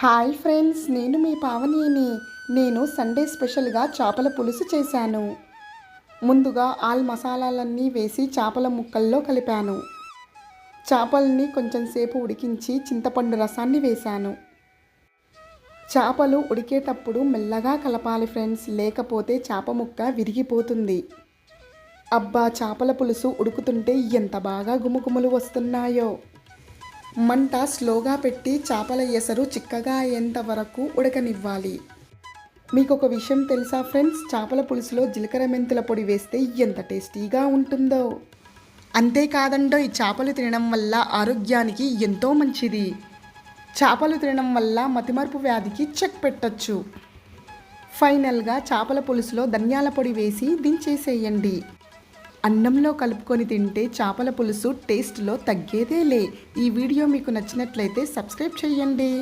Hi friends, నేను మీ పావనిని. నేను Sunday స్పెషల్గా చేపల పులుసు చేశాను. ముందుగా ఆల్ మసాలాలన్నీ వేసి చేపల ముక్కల్లో కలిపాను. చేపల్ని కొంచెం సేపు ఉడికించి చింతపండు రసాన్ని వేశాను. చేపలు ఉడికేటప్పుడు మెల్లగా కలపాలి ఫ్రెండ్స్, లేకపోతే చేప ముక్క విరిగిపోతుంది. అబ్బా, చేపల పులుసు ఉడుకుతుంటే ఎంత బాగా గుమగుమలు వస్తున్నాయో. మంట స్లోగా పెట్టి చేపల ఎసరు చిక్కగా అయ్యేంత వరకు ఉడకనివ్వాలి. మీకు ఒక విషయం తెలుసా ఫ్రెండ్స్, చేపల పులుసులో జీలకర్ర మెంతుల పొడి వేస్తే ఎంత టేస్టీగా ఉంటుందో. అంతేకాదండో, ఈ చేపలు తినడం వల్ల ఆరోగ్యానికి ఎంతో మంచిది. చేపలు తినడం వల్ల మతిమరుపు వ్యాధికి చెక్ పెట్టచ్చు. ఫైనల్గా చేపల పులుసులో ధనియాల పొడి వేసి దించేసేయండి. అన్నంలో కలుపుకొని తింటే చేపల పులుసు టేస్ట్లో తగ్గేదేలే. ఈ వీడియో మీకు నచ్చినట్లయితే సబ్స్క్రైబ్ చేయండి.